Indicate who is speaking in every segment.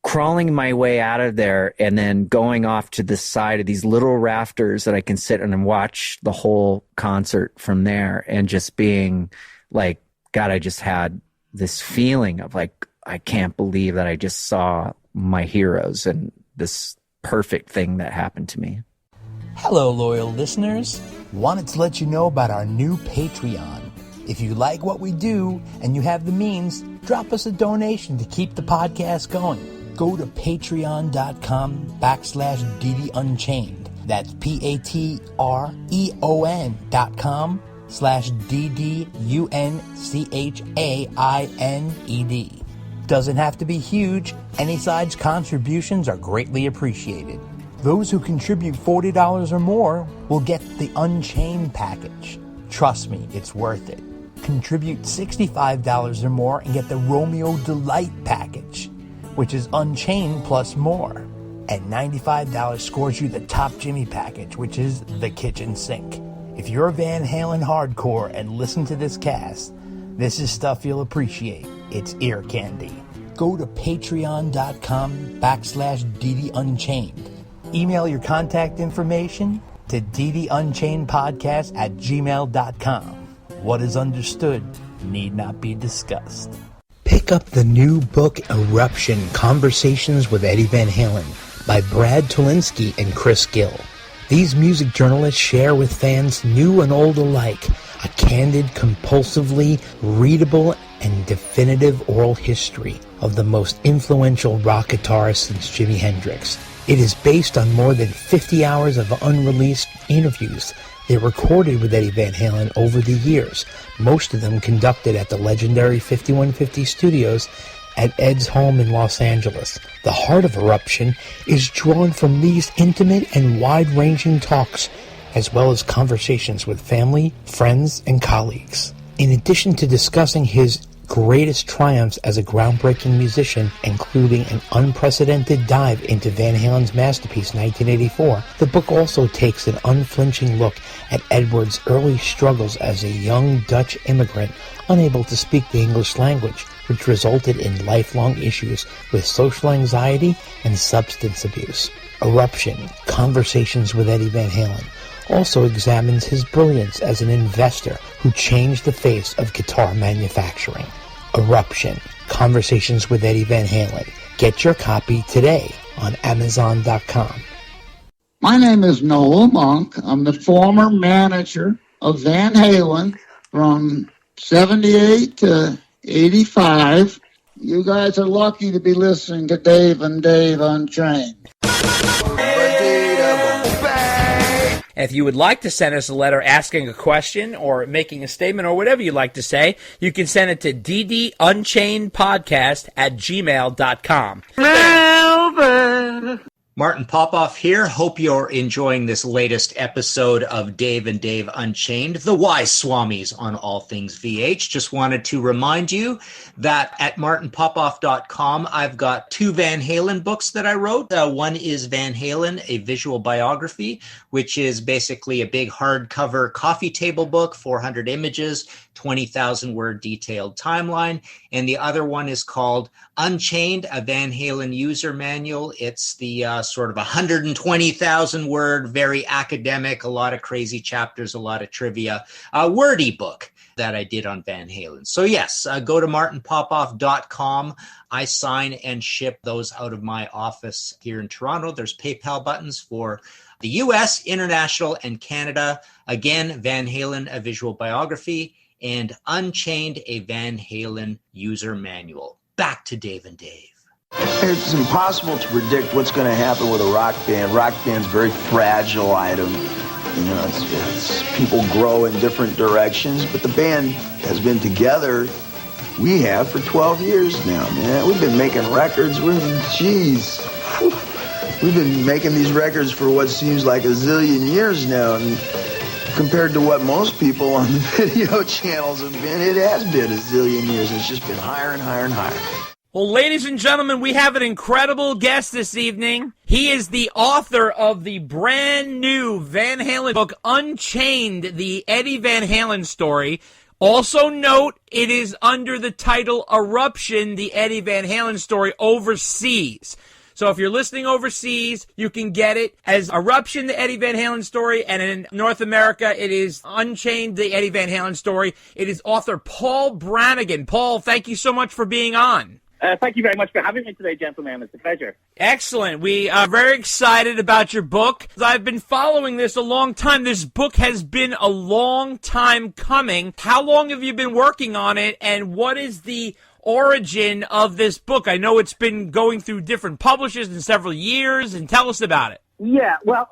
Speaker 1: crawling my way out of there and then going off to the side of these little rafters that I can sit on and watch the whole concert from there, and just being like, God, I just had this feeling of like, I can't believe that I just saw my heroes and this perfect thing that happened to me.
Speaker 2: Hello, loyal listeners. Wanted to let you know about our new Patreon. If you like what we do and you have the means, drop us a donation to keep the podcast going. Go to patreon.com/DD Unchained. That's patreon.com/DDUNCHAINED. Doesn't have to be huge. Any side's contributions are greatly appreciated. Those who contribute $40 or more will get the Unchained package. Trust me, it's worth it. Contribute $65 or more and get the Romeo Delight package, which is Unchained plus more. And $95 scores you the Top Jimmy package, which is the kitchen sink. If you're a Van Halen hardcore and listen to this cast, this is stuff you'll appreciate. It's ear candy. Go to patreon.com/DD Unchained. Email your contact information to ddunchainedpodcast@gmail.com. What is understood need not be discussed. Pick up the new book, Eruption, Conversations with Eddie Van Halen, by Brad Tolinski and Chris Gill. These music journalists share with fans new and old alike a candid, compulsively readable, and definitive oral history of the most influential rock guitarist since Jimi Hendrix. It is based on more than 50 hours of unreleased interviews they recorded with Eddie Van Halen over the years, most of them conducted at the legendary 5150 Studios at Ed's home in Los Angeles. The heart of Eruption is drawn from these intimate and wide-ranging talks, as well as conversations with family, friends, and colleagues. In addition to discussing his greatest triumphs as a groundbreaking musician, including an unprecedented dive into Van Halen's masterpiece 1984, the book also takes an unflinching look at Edward's early struggles as a young Dutch immigrant unable to speak the English language, which resulted in lifelong issues with social anxiety and substance abuse. Eruption, Conversations with Eddie Van Halen, also examines his brilliance as an investor who changed the face of guitar manufacturing. Eruption, Conversations with Eddie Van Halen. Get your copy today on Amazon.com.
Speaker 3: My name is Noel Monk. I'm the former manager of Van Halen from 78 to 85. You guys are lucky to be listening to Dave and Dave Unchained.
Speaker 4: If you would like to send us a letter asking a question or making a statement or whatever you'd like to say, you can send it to ddunchainedpodcast@gmail.com.
Speaker 5: Martin Popoff here. Hope you're enjoying this latest episode of Dave and Dave Unchained, the wise swamis on all things VH. Just wanted to remind you that at martinpopoff.com, I've got 2 Van Halen books that I wrote. One is Van Halen, a visual biography, which is basically a big hardcover coffee table book, 400 images, 20,000 word detailed timeline. And the other one is called Unchained, a Van Halen user manual. It's the sort of 120,000 word, very academic, a lot of crazy chapters, a lot of trivia, wordy book that I did on Van Halen. So yes, go to martinpopoff.com. I sign and ship those out of my office here in Toronto. There's PayPal buttons for the US, international, and Canada. Again, Van Halen, a visual biography, and Unchained, a Van Halen user manual. Back to Dave and Dave.
Speaker 6: It's impossible to predict what's going to happen with a rock band. Rock band's a very fragile item. You know, it's people grow in different directions, but the band has been together, we have, for 12 years now, man. We've been making records. We've been making these records for what seems like a zillion years now, and compared to what most people on the video channels have been, it has been a zillion years. It's just been higher and higher and higher.
Speaker 4: Well, ladies and gentlemen, we have an incredible guest this evening. He is the author of the brand new Van Halen book, Unchained, the Eddie Van Halen Story. Also note, it is under the title Eruption, the Eddie Van Halen story overseas. So if you're listening overseas, you can get it as Eruption, the Eddie Van Halen story, and in North America, it is Unchained, the Eddie Van Halen story. It is author Paul Brannigan. Paul, thank you so much for being on.
Speaker 7: Thank you very much for having me today, gentlemen. It's a pleasure.
Speaker 4: Excellent. We are very excited about your book. I've been following this a long time. This book has been a long time coming. How long have you been working on it, and what is the origin of this book? I know it's been going through different publishers in several years, and tell us about it.
Speaker 7: Yeah, well,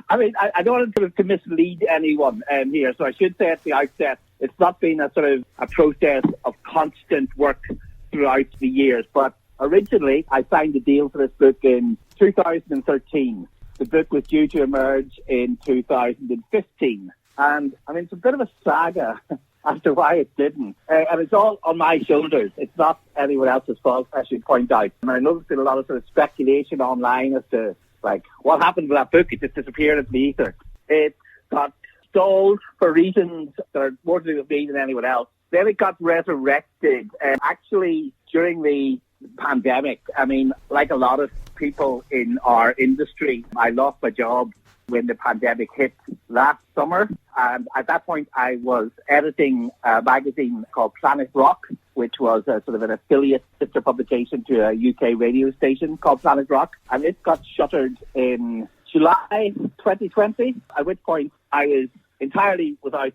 Speaker 7: I mean, I don't want to mislead anyone here, so I should say at the outset, it's not been a sort of a process of constant work throughout the years, but originally I signed a deal for this book in 2013. The book was due to emerge in 2015, and I mean, it's a bit of a saga as to why it didn't. And it's all on my shoulders. It's not anyone else's fault, I should point out. And I noticed a lot of sort of speculation online as to, like, what happened with that book. It just disappeared into the ether. It got stalled for reasons that are more to do with me than anyone else. Then it got resurrected. Actually, during the pandemic, I mean, like a lot of people in our industry, I lost my job when the pandemic hit last summer. And at that point, I was editing a magazine called Planet Rock, which was a sort of an affiliate sister publication to a UK radio station called Planet Rock. And it got shuttered in July 2020, at which point I was entirely without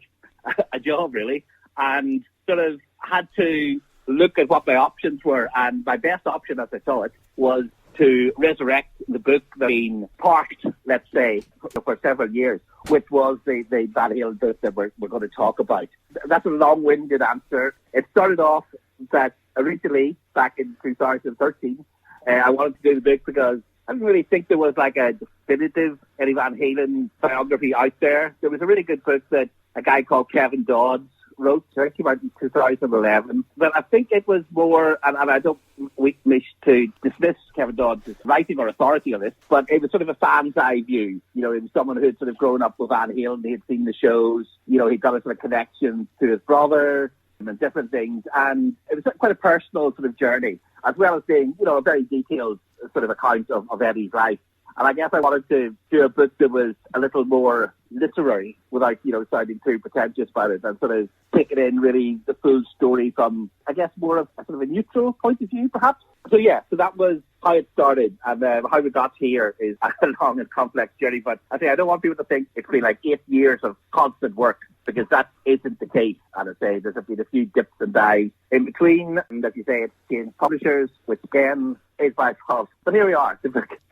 Speaker 7: a job, really, and sort of had to look at what my options were. And my best option, as I saw it, was to resurrect the book that had been parked, let's say, for several years, which was the Van Halen book that we're going to talk about. That's a long-winded answer. It started off that originally, back in 2013, I wanted to do the book because I didn't really think there was like a definitive Eddie Van Halen biography out there. There was a really good book that a guy called Kevin Dodds wrote. It came out in 2011. But I think it was more, and I don't wish to dismiss Kevin Dodds' writing or authority on this, but it was sort of a fan's eye view. You know, it was someone who had sort of grown up with Van Halen. He had seen the shows. You know, he got a sort of connection to his brother and different things. And it was quite a personal sort of journey, as well as being, you know, a very detailed sort of account of Eddie's life. And I guess I wanted to do a book that was a little more literary without, you know, sounding too pretentious about it, and sort of taking in really the full story from, I guess, more of a sort of a neutral point of view, perhaps. So yeah, so that was how it started, and how we got here is a long and complex journey. But I say I don't want people to think it's been like 8 years of constant work, because that isn't the case. And I say there's been a few dips and dives in between, and as you say, it's changed publishers, which again is by fault. But here we are.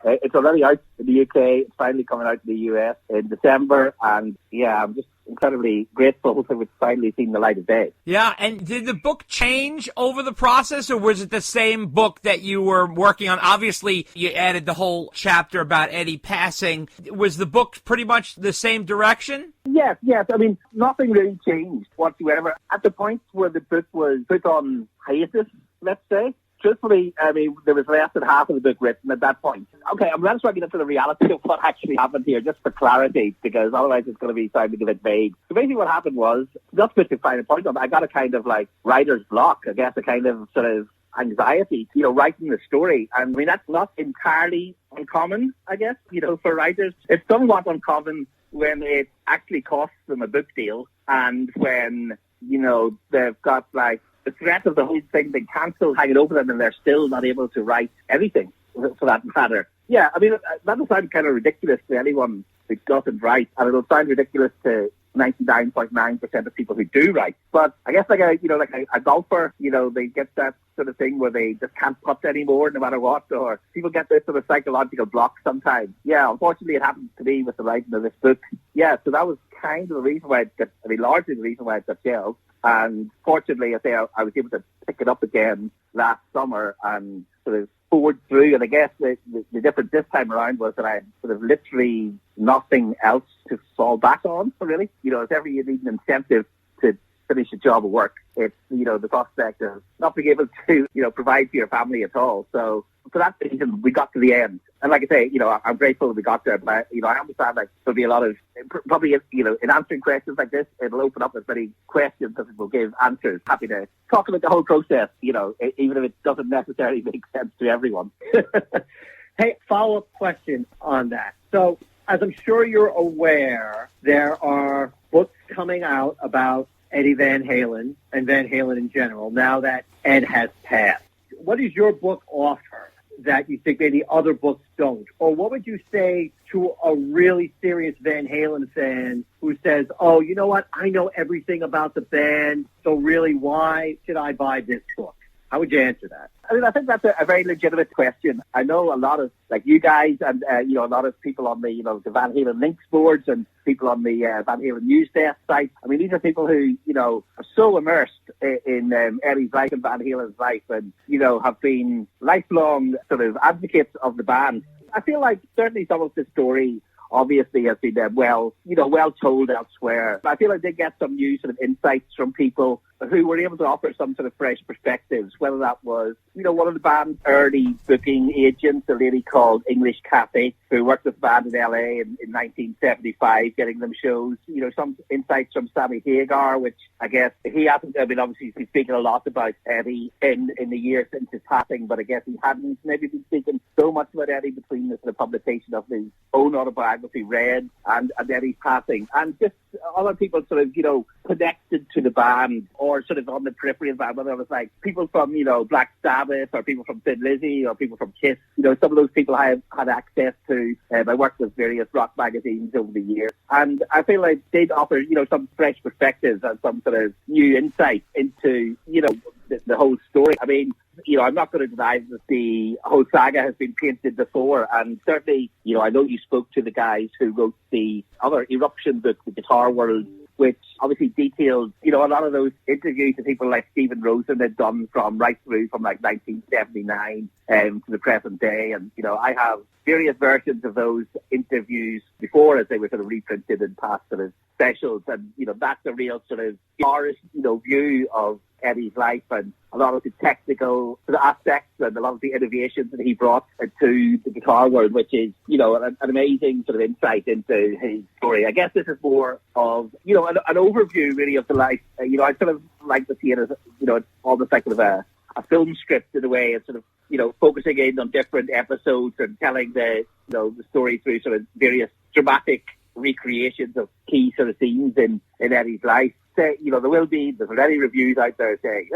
Speaker 7: It's already out in the UK. It's finally coming out in the US in December, and yeah, I'm just incredibly grateful that it's finally seen the light of day.
Speaker 4: Yeah, and did the book change over the process, or was it the same book that you were working on? Obviously, you added the whole chapter about Eddie passing. Was the book pretty much the same direction?
Speaker 7: Yes. I mean, nothing really changed whatsoever. At the point where the book was put on hiatus, let's say, truthfully, I mean, there was less than half of the book written at that point. Okay, I'm going to try to get into the reality of what actually happened here, just for clarity, because otherwise it's going to be sounding a bit vague. So basically what happened was, not to find a point on it, I got a kind of like writer's block, I guess, a kind of sort of anxiety, you know, writing the story. And I mean, that's not entirely uncommon, I guess, you know, for writers. It's somewhat uncommon when it actually costs them a book deal, and when, you know, they've got like the threat of the whole thing being cancelled hanging over them, and they're still not able to write anything, for that matter. Yeah, I mean, that'll sound kind of ridiculous to anyone who doesn't write, and it'll sound ridiculous to 99.9% of people who do write. But I guess like a golfer, you know, they get that sort of thing where they just can't putt anymore no matter what, or people get this sort of psychological block sometimes. Yeah, unfortunately it happened to me with the writing of this book. Yeah, so that was kind of the reason why largely the reason why it got shelved. And fortunately, I was able to pick it up again last summer and sort of forward through. And I guess the difference this time around was that I had sort of literally nothing else to fall back on, really. You know, if ever you need an incentive to finish a job of work, it's, you know, the prospect of not being able to, you know, provide for your family at all. So for that reason, we got to the end. And like I say, you know, I'm grateful that we got there, but I understand like there'll be a lot of probably, in answering questions like this, it'll open up as many questions as it will give answers. Happy to talk about the whole process, even if it doesn't necessarily make sense to everyone.
Speaker 8: Hey, follow-up question on that. So, as I'm sure you're aware, there are books coming out about Eddie Van Halen and Van Halen in general, now that Ed has passed. What does your book offer that you think maybe other books don't? Or what would you say to a really serious Van Halen fan who says, oh, you know what, I know everything about the band, so really why should I buy this book? How would you answer that?
Speaker 7: I mean, I think that's a very legitimate question. I know a lot of, like you guys and, a lot of people on the, the Van Halen links boards and people on the Van Halen news desk site. I mean, these are people who, are so immersed in Eddie's life and Van Halen's life and, have been lifelong sort of advocates of the band. I feel like certainly some of the story obviously has been well told elsewhere. I feel like they get some new sort of insights from people who were able to offer some sort of fresh perspectives, whether that was, one of the band's early booking agents, a lady called English Cafe, who worked with the band in LA in 1975, getting them shows, some insights from Sammy Hagar, which I guess he hasn't, obviously he's been speaking a lot about Eddie in the years since his passing, but I guess he hadn't maybe been speaking so much about Eddie between the sort of publication of his own autobiography, Red, and Eddie's passing. And just other people sort of, connected to the band or sort of on the periphery of the band, whether it was like people from, Black Sabbath or people from Thin Lizzy or people from Kiss. Some of those people I have had access to. I worked with various rock magazines over the years. And I feel like they'd offer, some fresh perspectives and some sort of new insight into, the whole story. I mean, I'm not going to deny that the whole saga has been painted before, and certainly, I know you spoke to the guys who wrote the other Eruption book, The Guitar World, which obviously detailed, a lot of those interviews that people like Stephen Rosen had done from right through from like 1979 to the present day. And, I have various versions of those interviews before as they were sort of reprinted in past sort of specials. And, that's a real sort of guitarist, view of Eddie's life and a lot of the technical sort of aspects and a lot of the innovations that he brought to the guitar world, which is, an amazing sort of insight into his story. I guess this is more of, an overview really of the life. I sort of like to see it as, it's almost like sort of a film script in a way of sort of, focusing in on different episodes and telling the story through sort of various dramatic recreations of key sort of scenes in Eddie's life. There's already reviews out there saying,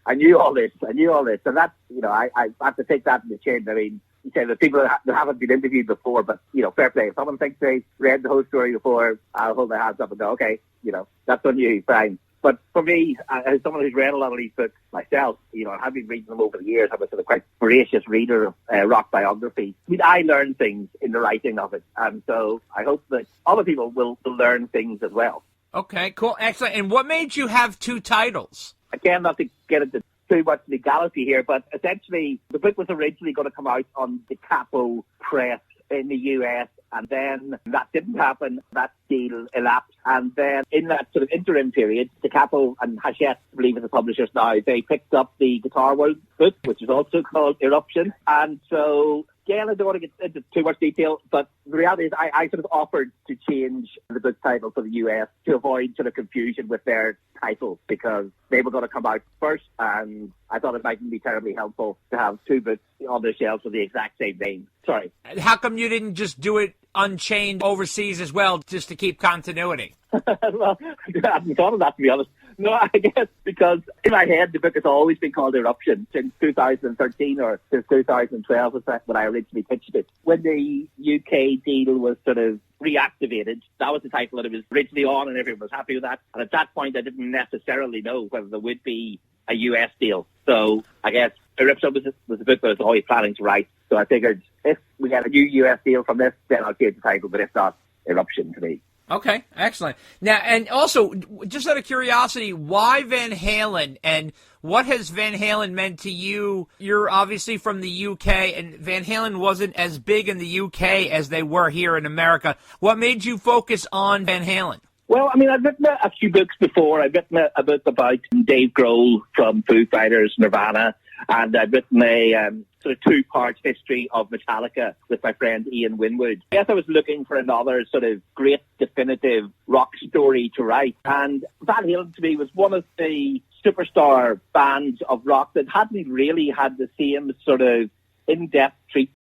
Speaker 7: I knew all this. And that's, I have to take that in the chin. I mean, you say the people that haven't been interviewed before, but, fair play. If someone thinks they read the whole story before, I'll hold their hands up and go, okay, that's on you, fine. But for me, as someone who's read a lot of these books myself, I've been reading them over the years. I'm a sort of quite voracious reader of rock biographies. I mean, I learn things in the writing of it. And so I hope that other people will learn things as well.
Speaker 4: Okay, cool. Excellent. And what made you have two titles?
Speaker 7: Again, not to get into too much legality here, but essentially the book was originally going to come out on the Capo Press in the US, and then that didn't happen. That deal elapsed. And then in that sort of interim period, the Capo and Hachette, I believe, are the publishers now, they picked up the Guitar World book, which is also called Eruption. And so, again, I don't want to get into too much detail, but the reality is I sort of offered to change the book title for the US to avoid sort of confusion with their title, because they were going to come out first, and I thought it mightn't be terribly helpful to have two books on their shelves with the exact same name. Sorry.
Speaker 4: How come you didn't just do it Unchained overseas as well, just to keep continuity?
Speaker 7: Well, I hadn't thought of that, to be honest. No, I guess because in my head the book has always been called Eruption since 2013 or since 2012 was when I originally pitched it. When the UK deal was sort of reactivated, that was the title that it was originally on, and everyone was happy with that. And at that point I didn't necessarily know whether there would be a US deal. So I guess Eruption was a book that I was always planning to write. So I figured if we get a new US deal from this, then I'll change the title, but if not, Eruption to me.
Speaker 4: Okay, excellent. Now, and also, just out of curiosity, why Van Halen, and what has Van Halen meant to you? You're obviously from the UK, and Van Halen wasn't as big in the UK as they were here in America. What made you focus on Van Halen?
Speaker 7: Well, I mean, I've written a few books before. I've written a book about Dave Grohl from Foo Fighters, Nirvana, and I've written a sort of two-part history of Metallica with my friend Ian Winwood. I guess I was looking for another sort of great definitive rock story to write, and Van Halen to me was one of the superstar bands of rock that hadn't really had the same sort of in-depth treatment